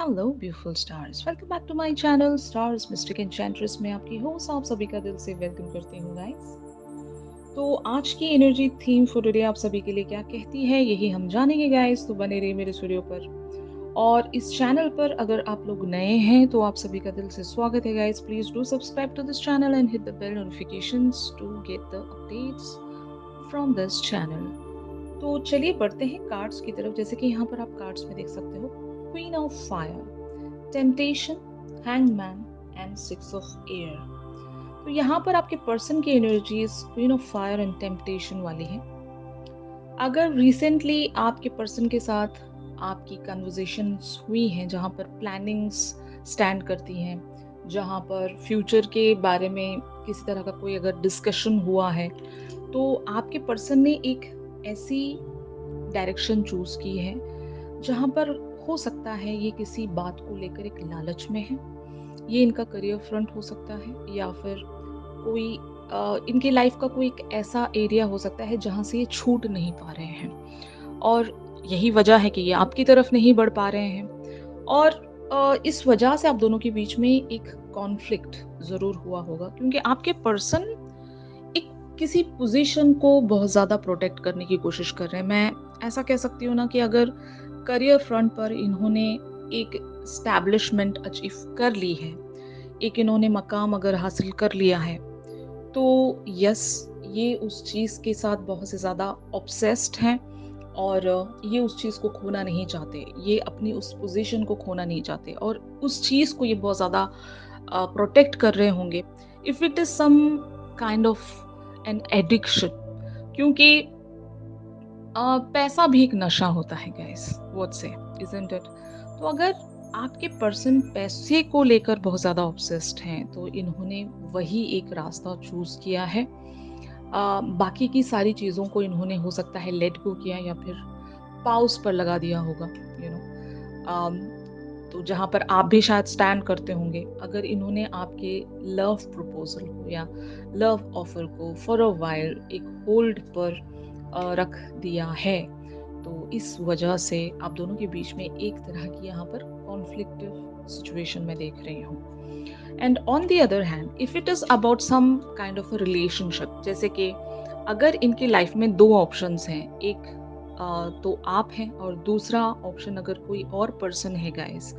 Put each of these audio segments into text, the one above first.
Hello beautiful stars, welcome back to my channel stars mystic enchantress में आपकी host आप सभी का दिल से वेलकम करती हूँ गाइस। तो आज की एनर्जी थीम फॉर टुडे आप सभी के लिए क्या कहती है यही हम जानेंगे गाइस, तो बने रहिए मेरे स्टूडियो पर। और इस चैनल पर अगर आप लोग नए हैं तो आप सभी का दिल से स्वागत है guys. Please do subscribe to this channel and hit the bell notifications to get the updates from this channel. तो चलिए बढ़ते हैं कार्ड्स की तरफ। जैसे कि यहाँ पर आप कार्ड्स में देख सकते हो, queen of fire, temptation, hangman and six of air. तो यहाँ पर आपके पर्सन की energies queen of fire and temptation वाली है। अगर रिसेंटली आपके पर्सन के साथ आपकी कन्वर्सेशंस हुई हैं जहाँ पर प्लानिंग्स स्टैंड करती हैं, जहाँ पर फ्यूचर के बारे में किसी तरह का कोई अगर डिस्कशन हुआ है, तो आपके पर्सन ने एक ऐसी डायरेक्शन चूज की है जहाँ पर हो सकता है ये किसी बात को लेकर एक लालच में है। ये इनका करियर फ्रंट हो सकता है या फिर कोई इनकी लाइफ का कोई एक ऐसा एरिया हो सकता है जहाँ से ये छूट नहीं पा रहे हैं, और यही वजह है कि ये आपकी तरफ नहीं बढ़ पा रहे हैं। और इस वजह से आप दोनों के बीच में एक कॉन्फ्लिक्ट ज़रूर हुआ होगा, क्योंकि आपके पर्सन एक किसी पोजीशन को बहुत ज़्यादा प्रोटेक्ट करने की कोशिश कर रहे हैं। मैं ऐसा कह सकती हूँ ना कि अगर करियर फ्रंट पर इन्होंने एक स्टैब्लिशमेंट अचीव कर ली है, एक इन्होंने मकाम अगर हासिल कर लिया है, तो यस, ये उस चीज़ के साथ बहुत से ज़्यादा ऑब्सेस्ड हैं और ये उस चीज़ को खोना नहीं चाहते। ये अपनी उस पोजीशन को खोना नहीं चाहते और उस चीज़ को ये बहुत ज़्यादा प्रोटेक्ट कर रहे होंगे। If it is some kind of an addiction, क्योंकि पैसा भी एक नशा होता है guys, what say, isn't it? तो अगर आपके पर्सन पैसे को लेकर बहुत ज़्यादा ऑब्सेस्ड हैं, तो इन्होंने वही एक रास्ता चूज़ किया है। बाकी की सारी चीज़ों को इन्होंने हो सकता है लेट गो किया या फिर पाउस पर लगा दिया होगा, यू नो। तो जहाँ पर आप भी शायद स्टैंड करते होंगे, अगर इन्होंने आपके लव प्रपोजल को या लव ऑफर को फॉर अ वाइल एक होल्ड पर रख दिया है, तो इस वजह से आप दोनों के बीच में एक तरह की यहाँ पर कॉन्फ्लिक्टिव सिचुएशन में देख रही हूँ। And on the other hand, if it is about some kind of a relationship, जैसे कि अगर इनकी लाइफ में दो ऑप्शंस हैं, एक तो आप हैं और दूसरा ऑप्शन अगर कोई और पर्सन है गाइस,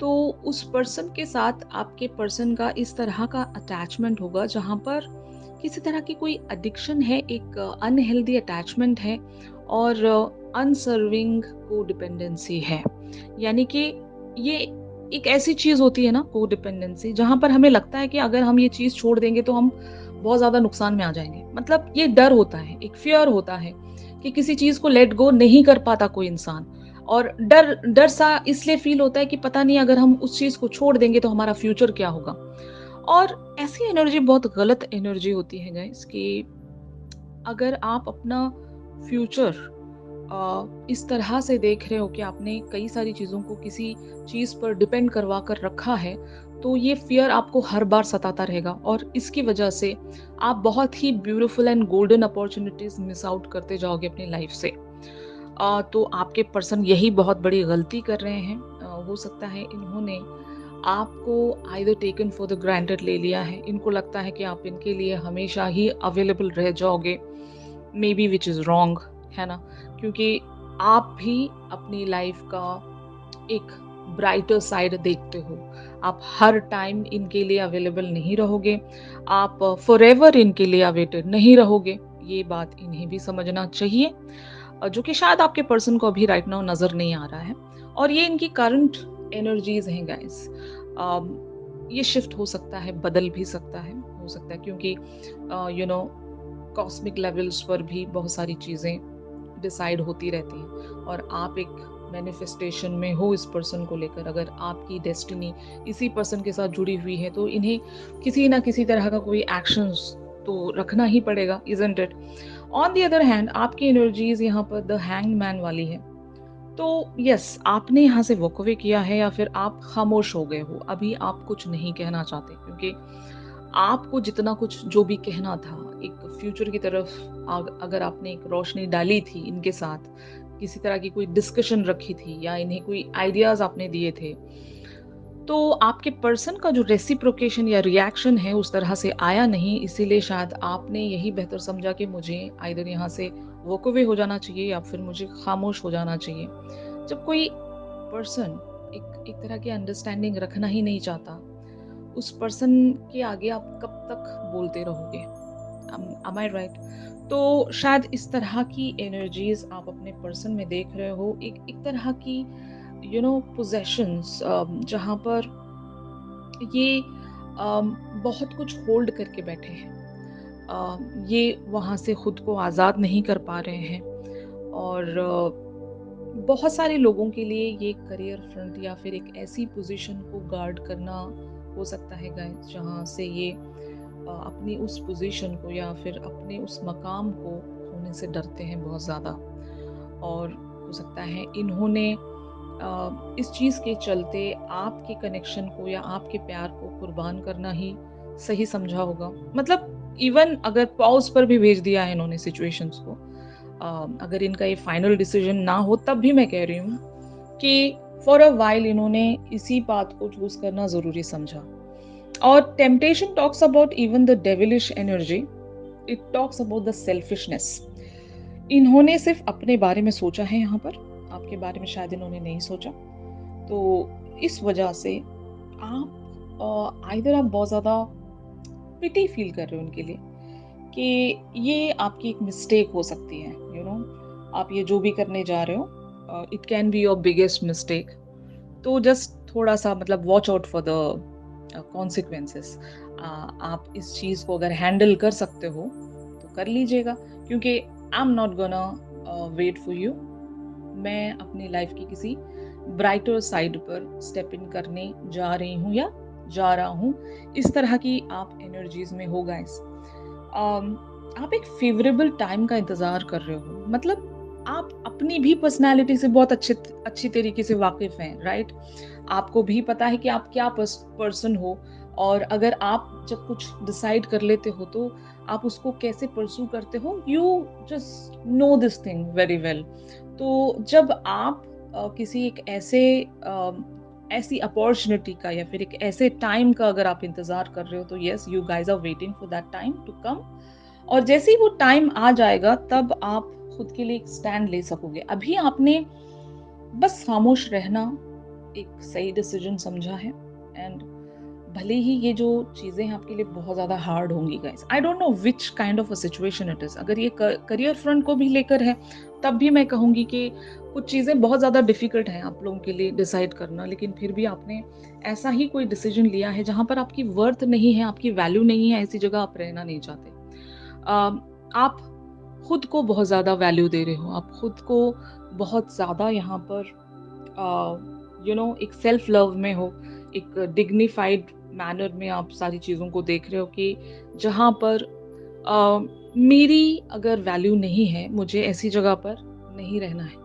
तो उस पर्सन के साथ आपके पर्सन का इस तरह का अटैचमेंट होगा जहाँ पर किसी तरह की कोई एडिक्शन है, एक अनहेल्दी अटैचमेंट है और अनसर्विंग को डिपेंडेंसी है। यानी कि ये एक ऐसी चीज होती है ना, को डिपेंडेंसी, जहां पर हमें लगता है कि अगर हम ये चीज छोड़ देंगे तो हम बहुत ज्यादा नुकसान में आ जाएंगे। मतलब ये डर होता है, एक फियर होता है कि किसी चीज को लेट गो नहीं कर पाता कोई इंसान, और डर डर सा इसलिए फील होता है कि पता नहीं अगर हम उस चीज को छोड़ देंगे तो हमारा फ्यूचर क्या होगा। और ऐसी एनर्जी बहुत गलत एनर्जी होती है गाइस, कि अगर आप अपना फ्यूचर इस तरह से देख रहे हो कि आपने कई सारी चीज़ों को किसी चीज़ पर डिपेंड करवा कर रखा है, तो ये फियर आपको हर बार सताता रहेगा और इसकी वजह से आप बहुत ही beautiful and golden opportunities miss out करते जाओगे अपनी लाइफ से। तो आपके पर्सन यही बहुत बड़ी गलती कर रहे हैं। हो सकता है इन्होंने आपको either taken for the granted ले लिया है, इनको लगता है कि आप इनके लिए हमेशा ही अवेलेबल रह जाओगे, may be which is wrong, है ना? क्योंकि आप भी अपनी लाइफ का एक ब्राइटर साइड देखते हो। आप हर टाइम इनके लिए अवेलेबल नहीं रहोगे, आप फॉरएवर इनके लिए अवेटेड नहीं रहोगे। ये बात इन्हें भी समझना चाहिए, जो कि शायद आपके पर्सन को अभी राइट नाउ नज़र नहीं आ रहा है। और ये इनकी करंट एनर्जीज हैं गाइस। ये शिफ्ट हो सकता है, बदल भी सकता है, हो सकता है, क्योंकि यू नो कॉस्मिक लेवल्स पर भी बहुत सारी चीज़ें डिसाइड होती रहती हैं। और आप एक मैनिफेस्टेशन में हो इस पर्सन को लेकर, अगर आपकी डेस्टिनी इसी पर्सन के साथ जुड़ी हुई है, तो इन्हें किसी ना किसी तरह का कोई एक्शंस तो रखना ही पड़ेगा, isn't it? On the other hand, आपकी एनर्जीज यहाँ पर द हैंग्ड मैन वाली है। तो यस, आपने यहाँ से वॉक अवे किया है या फिर आप खामोश हो गए हो, अभी आप कुछ नहीं कहना चाहते, क्योंकि आपको जितना कुछ जो भी कहना था एक फ्यूचर की तरफ, अगर आपने एक रोशनी डाली थी इनके साथ किसी तरह की कोई डिस्कशन रखी थी या इन्हें कोई आइडियाज़ आपने दिए थे, तो आपके पर्सन का जो रेसिप्रोकेशन या रिएक्शन है उस तरह से आया नहीं, इसीलिए शायद आपने यही बेहतर समझा कि मुझे आइदर यहाँ से वॉक अवे हो जाना चाहिए या फिर मुझे खामोश हो जाना चाहिए। जब कोई पर्सन एक एक तरह की अंडरस्टैंडिंग रखना ही नहीं चाहता, उस पर्सन के आगे आप कब तक बोलते रहोगे? एम आई राइट? तो शायद इस तरह की एनर्जीज़ आप अपने पर्सन में देख रहे हो, एक एक तरह की पोज़ेशंस, जहाँ पर ये बहुत कुछ होल्ड करके बैठे हैं। ये वहाँ से खुद को आज़ाद नहीं कर पा रहे हैं और बहुत सारे लोगों के लिए ये करियर फ्रंट या फिर एक ऐसी पोजीशन को गार्ड करना हो सकता है गाइस, जहाँ से ये अपनी उस पोजीशन को या फिर अपने उस मकाम को खोने से डरते हैं बहुत ज़्यादा। और हो सकता है इन्होंने इस चीज़ के चलते आपके कनेक्शन को या आपके प्यार को कुर्बान करना ही सही समझा होगा। मतलब इवन अगर पॉज़ पर भी भेज दिया है इन्होंने सिचुएशंस को, अगर इनका ये फाइनल डिसीजन ना हो, तब भी मैं कह रही हूँ कि फॉर अ व्हाइल इन्होंने इसी पाथ को चूज़ करना ज़रूरी समझा। और temptation talks about even the devilish energy, it talks about the selfishness. इन्होंने सिर्फ अपने बारे में सोचा है यहाँ पर, आपके बारे में शायद इन्होंने नहीं सोचा। तो इस वजह से आप आइदर आप बहुत ज़्यादा पिटी फील कर रहे हो उनके लिए कि ये आपकी एक मिस्टेक हो सकती है, आप ये जो भी करने जा रहे हो, it can be your biggest mistake. तो जस्ट थोड़ा-सा मतलब watch out for the consequences. आप इस चीज़ को अगर हैंडल कर सकते हो, तो कर लीजिएगा, क्योंकि I am not gonna wait for you. मैं अपनी लाइफ की किसी ब्राइटर साइड पर स्टेप इन करने जा रही हूँ या जा रहा हूँ। इस तरह की आप एनर्जीज़ में हो गाइस। आप एक फेवरेबल टाइम का इंतज़ार कर रहे हो, मतलब आप अपनी भी पर्सनैलिटी से बहुत अच्छी तरीके से वाकिफ़ हैं, राइट? आपको भी पता है कि आप क्या पर्सन हो, और अगर आप जब कुछ डिसाइड कर लेते हो तो आप उसको कैसे परस्यू करते हो, you just know this thing very well. तो जब आप किसी एक ऐसी अपॉर्चुनिटी का या फिर एक ऐसे टाइम का अगर आप इंतज़ार कर रहे हो, तो yes, you guys are waiting for that time to come. और जैसे ही वो टाइम आ जाएगा, तब आप खुद के लिए एक स्टैंड ले सकोगे। अभी आपने बस खामोश रहना एक सही डिसीजन समझा है। एंड भले ही ये जो चीज़ें हैं आपके लिए बहुत ज़्यादा हार्ड होंगी guys, I don't know which kind of a situation it is. अगर ये करियर फ्रंट को भी लेकर है, तब भी मैं कहूँगी कि कुछ चीज़ें बहुत ज़्यादा डिफ़िकल्ट हैं आप लोगों के लिए डिसाइड करना, लेकिन फिर भी आपने ऐसा ही कोई डिसीजन लिया है जहाँ पर आपकी वर्थ नहीं है, आपकी वैल्यू नहीं है, ऐसी जगह आप रहना नहीं चाहते। आप खुद को बहुत ज़्यादा वैल्यू दे रहे हो, आप खुद को बहुत ज़्यादा यहाँ पर एक सेल्फ लव में हो, एक डिग्निफाइड मैनर में आप सारी चीज़ों को देख रहे हो कि जहाँ पर मेरी अगर वैल्यू नहीं है, मुझे ऐसी जगह पर नहीं रहना है,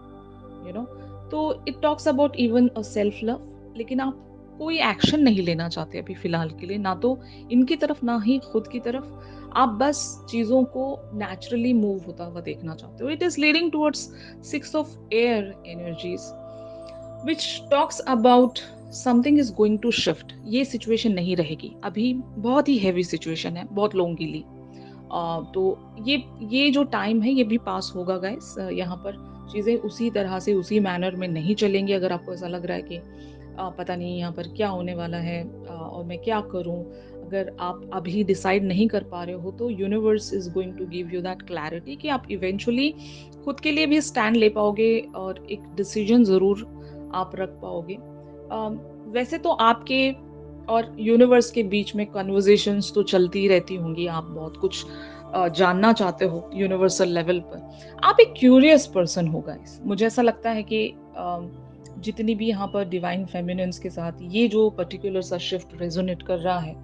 तो it talks about even a self love. लेकिन आप कोई एक्शन नहीं लेना चाहते अभी फिलहाल के लिए, ना तो इनकी तरफ ना ही खुद की तरफ। आप बस चीज़ों को नेचुरली मूव होता हुआ देखना चाहते हो। It is leading towards 6 of air energies, which talks about something is going to shift. ये सिचुएशन नहीं रहेगी, अभी बहुत ही हैवी सिचुएशन है बहुत लोगों के लिए। तो ये जो टाइम है ये भी पास होगा गाइस। यहाँ पर चीज़ें उसी तरह से उसी मैनर में नहीं चलेंगी। अगर आपको ऐसा लग रहा है कि पता नहीं यहाँ पर क्या होने वाला है और मैं क्या करूँ, अगर आप अभी डिसाइड नहीं कर पा रहे हो, तो universe is going to give you that clarity कि आप इवेंचुअली खुद के लिए भी स्टैंड ले पाओगे और एक डिसीजन ज़रूर आप रख पाओगे। वैसे तो आपके और यूनिवर्स के बीच में कन्वर्सेशंस तो चलती रहती होंगी, आप बहुत कुछ जानना चाहते हो यूनिवर्सल लेवल पर। आप एक क्यूरियस पर्सन हो गाइस। मुझे ऐसा लगता है कि जितनी भी यहाँ पर डिवाइन फेमिनिन्स के साथ ये जो पर्टिकुलर सा शिफ्ट रेजोनेट कर रहा है,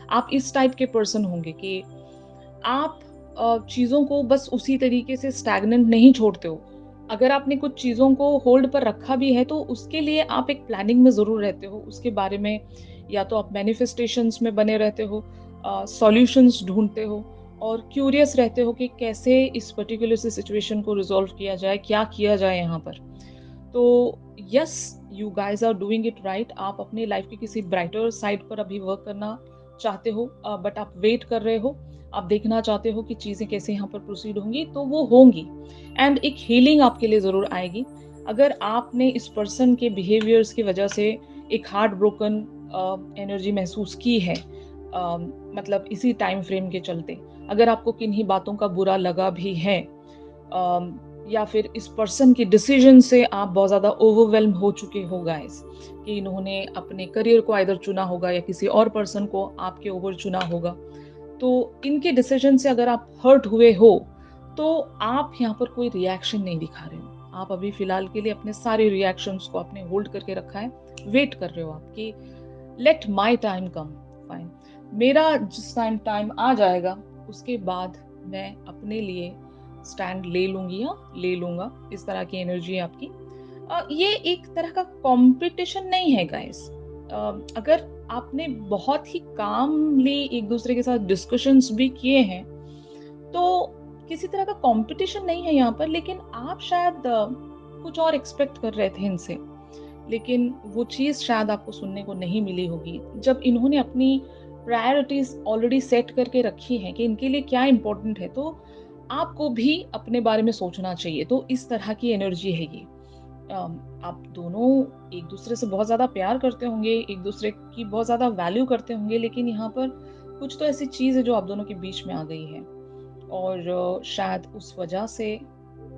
आप इस टाइप के पर्सन होंगे कि आप चीज़ों को बस उसी तरीके से स्टैग्नेंट नहीं छोड़ते हो। अगर आपने कुछ चीज़ों को होल्ड पर रखा भी है, तो उसके लिए आप एक प्लानिंग में ज़रूर रहते हो। उसके बारे में या तो आप मैनिफेस्टेशंस में बने रहते हो, सॉल्यूशंस ढूँढते हो, और क्यूरियस रहते हो कि कैसे इस पर्टिकुलर सी सिचुएशन को रिज़ॉल्व किया जाए, क्या किया जाए यहाँ पर। तो yes, you guys are doing it right. आप अपनी लाइफ़ की किसी ब्राइटर साइड पर अभी वर्क करना चाहते हो, बट आप वेट कर रहे हो। आप देखना चाहते हो कि चीज़ें कैसे यहाँ पर प्रोसीड होंगी, तो वो होंगी एंड एक हीलिंग आपके लिए ज़रूर आएगी। अगर आपने इस पर्सन के बिहेवियर्स की वजह से एक हार्ट ब्रोकन एनर्जी महसूस की है, मतलब इसी टाइम फ्रेम के चलते, अगर आपको किन्हीं बातों का बुरा लगा भी है, या फिर इस पर्सन के डिसीजन से आप बहुत ज़्यादा ओवरवेल्म हो चुके हो गाइस, कि इन्होंने अपने करियर को आइदर चुना होगा या किसी और पर्सन को आपके ओवर चुना होगा। तो इनके डिसीजन से अगर आप हर्ट हुए हो, तो आप यहाँ पर कोई रिएक्शन नहीं दिखा रहे हो। आप अभी फिलहाल के लिए अपने सारे रिएक्शंस को आपने होल्ड करके रखा है, वेट कर रहे हो आप कि let my time come, fine, मेरा जिस टाइम आ जाएगा उसके बाद मैं अपने लिए स्टैंड ले लूंगी या ले लूंगा। इस तरह की एनर्जी है आपकी। ये एक तरह का कंपटीशन नहीं है गाइस। अगर आपने बहुत ही कामली एक दूसरे के साथ डिस्कशंस भी किए हैं, तो किसी तरह का कंपटीशन नहीं है यहाँ पर। लेकिन आप शायद कुछ और एक्सपेक्ट कर रहे थे इनसे, लेकिन वो चीज़ शायद आपको सुनने को नहीं मिली होगी। जब इन्होंने अपनी प्रायोरिटीज़ ऑलरेडी सेट करके रखी हैं कि इनके लिए क्या इम्पोर्टेंट है, तो आपको भी अपने बारे में सोचना चाहिए। तो इस तरह की एनर्जी है ये। आप दोनों एक दूसरे से बहुत ज़्यादा प्यार करते होंगे, एक दूसरे की बहुत ज़्यादा वैल्यू करते होंगे, लेकिन यहाँ पर कुछ तो ऐसी चीज़ है जो आप दोनों के बीच में आ गई है, और शायद उस वजह से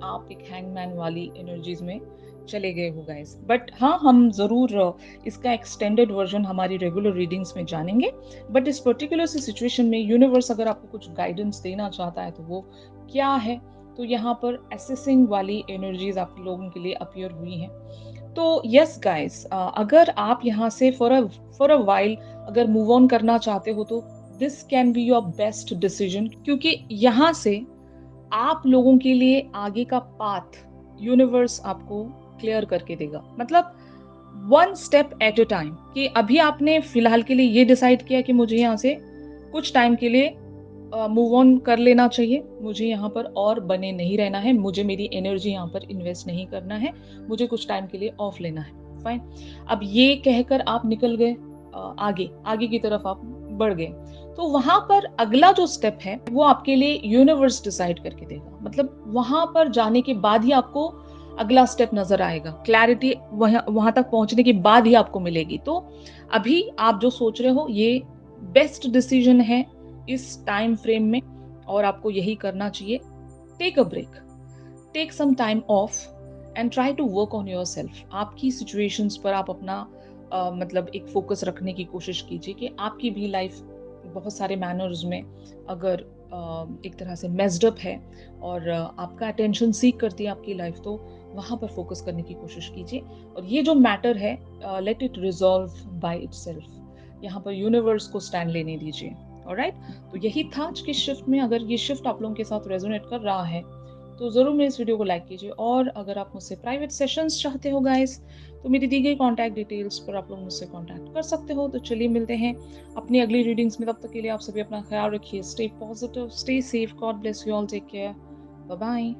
आप एक हैंगमैन वाली एनर्जीज में चले गए हो गाइस। बट हाँ, हम ज़रूर इसका एक्सटेंडेड वर्जन हमारी रेगुलर रीडिंग्स में जानेंगे। बट इस पर्टिकुलर सी सिचुएशन में यूनिवर्स अगर आपको कुछ गाइडेंस देना चाहता है तो वो क्या है, तो यहाँ पर असेसिंग वाली एनर्जीज आप लोगों के लिए अपीयर हुई हैं। तो यस गाइस, अगर आप यहाँ से फॉर अ वाइल अगर मूव ऑन करना चाहते हो, तो this can be your best decision, क्योंकि यहाँ से आप लोगों के लिए आगे का पाथ यूनिवर्स आपको क्लियर करके देगा। मतलब one step at a time, कि अभी आपने फिलहाल के लिए ये डिसाइड किया कि मुझे यहाँ से कुछ टाइम के लिए मूव ऑन कर लेना चाहिए, मुझे यहाँ पर और बने नहीं रहना है, मुझे मेरी एनर्जी यहाँ पर इन्वेस्ट नहीं करना है, मुझे कुछ टाइम के लिए ऑफ लेना है, फाइन। अब ये कहकर आप निकल गए आगे आगे की तरफ आप बढ़ गए, तो वहां पर अगला जो स्टेप है वो आपके लिए यूनिवर्स डिसाइड करके देगा। मतलब वहां पर जाने के बाद ही आपको अगला स्टेप नजर आएगा, क्लैरिटी वहां तक पहुंचने के बाद ही आपको मिलेगी। तो अभी आप जो सोच रहे हो ये बेस्ट डिसीजन है इस टाइम फ्रेम में, और आपको यही करना चाहिए। Take a break, take some time off and try to work on yourself. आपकी सिचुएशंस पर आप अपना मतलब एक फोकस रखने की कोशिश कीजिए कि आपकी भी लाइफ बहुत सारे मैनर्स में अगर एक तरह से मेस्ड अप है और आपका अटेंशन सीक करती है आपकी लाइफ, तो वहाँ पर फोकस करने की कोशिश कीजिए। और ये जो मैटर है, let it resolve by itself. यहाँ पर यूनिवर्स को स्टैंड लेने दीजिए। ऑलराइट, तो यही था आज की शिफ्ट में। अगर ये शिफ्ट आप लोगों के साथ रेजोनेट कर रहा है तो ज़रूर मेरे इस वीडियो को लाइक कीजिए। और अगर आप मुझसे प्राइवेट सेशंस चाहते हो गाइस, तो मेरी दी गई कॉन्टैक्ट डिटेल्स पर आप लोग मुझसे कॉन्टैक्ट कर सकते हो। तो चलिए मिलते हैं अपनी अगली रीडिंग्स में। तब तक के लिए आप सभी अपना ख्याल रखिए। Stay positive, stay safe, God bless you all, take care, bye bye.